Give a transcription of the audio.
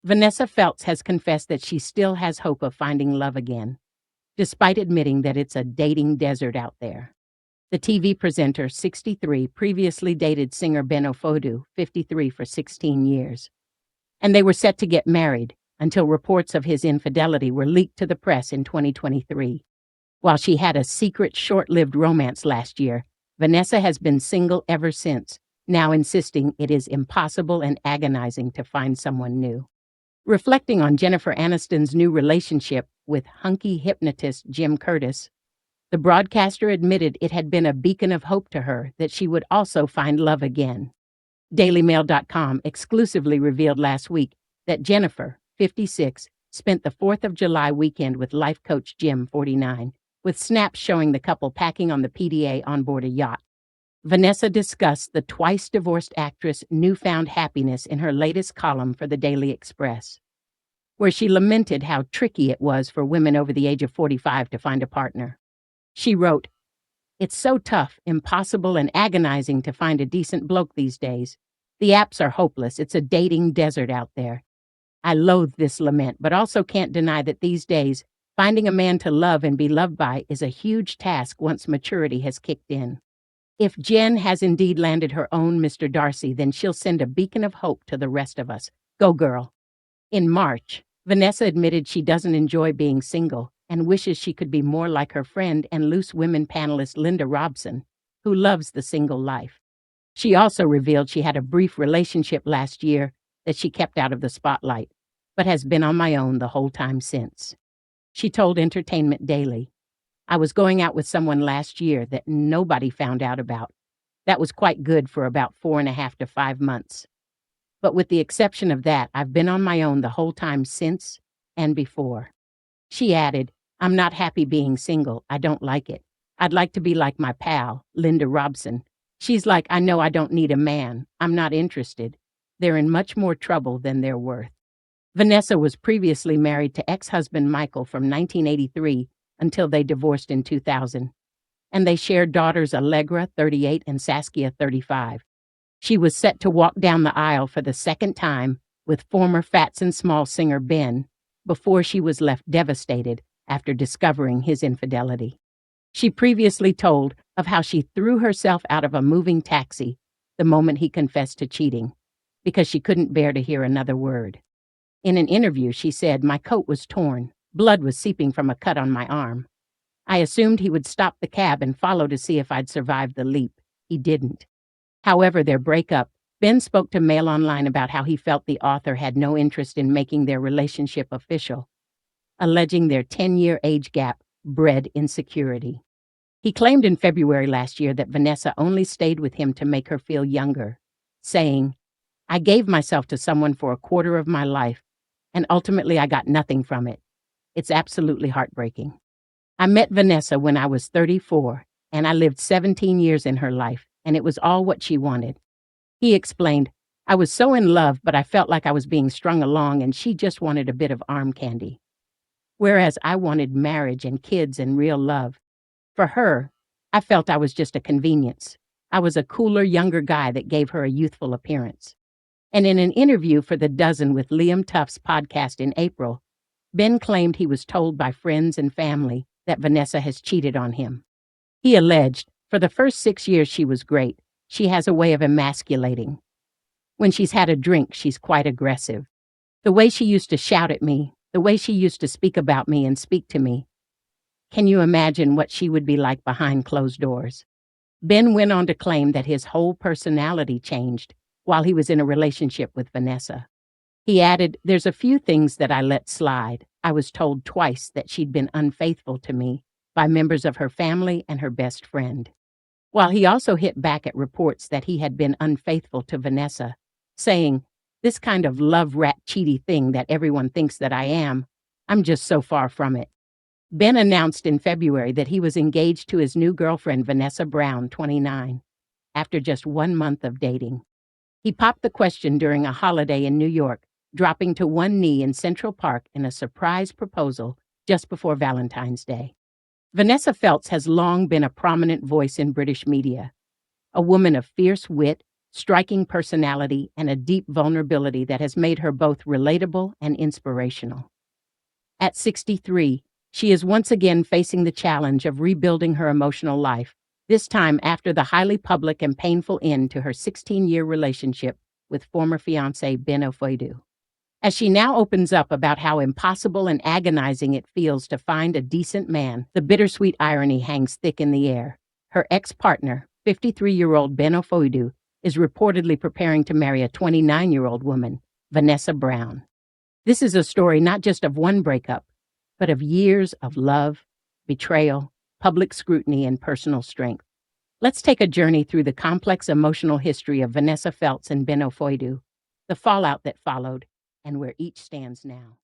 Vanessa Feltz has confessed that she still has hope of finding love again, despite admitting that it's a dating desert out there. The TV presenter, 63, previously dated singer Ben Ofoedu, 53, for 16 years. And they were set to get married until reports of his infidelity were leaked to the press in 2023. While she had a secret, short-lived romance last year, Vanessa has been single ever since, now insisting it is impossible and agonizing to find someone new. Reflecting on Jennifer Aniston's new relationship with hunky hypnotist Jim Curtis, the broadcaster admitted it had been a beacon of hope to her that she would also find love again. DailyMail.com exclusively revealed last week that Jennifer, 56, spent the 4th of July weekend with life coach Jim, 49, with snaps showing the couple packing on the PDA on board a yacht. Vanessa discussed the twice-divorced actress' newfound happiness in her latest column for the Daily Express, where she lamented how tricky it was for women over the age of 45 to find a partner. She wrote, "It's so tough, impossible, and agonizing to find a decent bloke these days. The apps are hopeless. It's a dating desert out there. I loathe this lament, but also can't deny that these days, finding a man to love and be loved by is a huge task once maturity has kicked in. If Jen has indeed landed her own Mr. Darcy, then she'll send a beacon of hope to the rest of us. Go, girl." In March, Vanessa admitted she doesn't enjoy being single and wishes she could be more like her friend and Loose Women panelist Linda Robson, who loves the single life. She also revealed she had a brief relationship last year that she kept out of the spotlight, but has been on my own the whole time since. She told Entertainment Daily, "I was going out with someone last year that nobody found out about. That was quite good for about 4.5 to 5 months. But with the exception of that, I've been on my own the whole time since and before." She added, "I'm not happy being single. I don't like it. I'd like to be like my pal, Linda Robson. She's like, I know I don't need a man. I'm not interested. They're in much more trouble than they're worth." Vanessa was previously married to ex-husband Michael from 1983 until they divorced in 2000, and they shared daughters Allegra, 38, and Saskia, 35. She was set to walk down the aisle for the second time with former Fats and Small singer Ben before she was left devastated after discovering his infidelity. She previously told of how she threw herself out of a moving taxi the moment he confessed to cheating because she couldn't bear to hear another word. In an interview, she said, "My coat was torn. Blood was seeping from a cut on my arm. I assumed he would stop the cab and follow to see if I'd survived the leap. He didn't." However, their breakup, Ben spoke to Mail Online about how he felt the author had no interest in making their relationship official, alleging their 10-year age gap bred insecurity. He claimed in February last year that Vanessa only stayed with him to make her feel younger, saying, "I gave myself to someone for a quarter of my life, and ultimately I got nothing from it. It's absolutely heartbreaking. I met Vanessa when I was 34, and I lived 17 years in her life, and it was all what she wanted." He explained, "I was so in love, but I felt like I was being strung along, and she just wanted a bit of arm candy. Whereas I wanted marriage and kids and real love. For her, I felt I was just a convenience. I was a cooler, younger guy that gave her a youthful appearance." And in an interview for The Dozen with Liam Tuff's podcast in April, Ben claimed he was told by friends and family that Vanessa has cheated on him. He alleged, "For the first 6 years she was great. She has a way of emasculating. When she's had a drink, she's quite aggressive. The way she used to shout at me, the way she used to speak about me and speak to me. Can you imagine what she would be like behind closed doors?" Ben went on to claim that his whole personality changed while he was in a relationship with Vanessa. He added, "There's a few things that I let slide. I was told twice that she'd been unfaithful to me by members of her family and her best friend." While he also hit back at reports that he had been unfaithful to Vanessa, saying, "This kind of love rat cheaty thing that everyone thinks that I am, I'm just so far from it." Ben announced in February that he was engaged to his new girlfriend, Vanessa Brown, 29, after just 1 month of dating. He popped the question during a holiday in New York, dropping to one knee in Central Park in a surprise proposal just before Valentine's Day. Vanessa Feltz has long been a prominent voice in British media, a woman of fierce wit, striking personality, and a deep vulnerability that has made her both relatable and inspirational. At 63, she is once again facing the challenge of rebuilding her emotional life, this time after the highly public and painful end to her 16-year relationship with former fiancé Ben Ofoedu. As she now opens up about how impossible and agonizing it feels to find a decent man, the bittersweet irony hangs thick in the air. Her ex-partner, 53-year-old Ben Ofoedu, is reportedly preparing to marry a 29-year-old woman, Vanessa Brown. This is a story not just of one breakup, but of years of love, betrayal, public scrutiny, and personal strength. Let's take a journey through the complex emotional history of Vanessa Feltz and Ben Ofoedu, the fallout that followed, and where each stands now.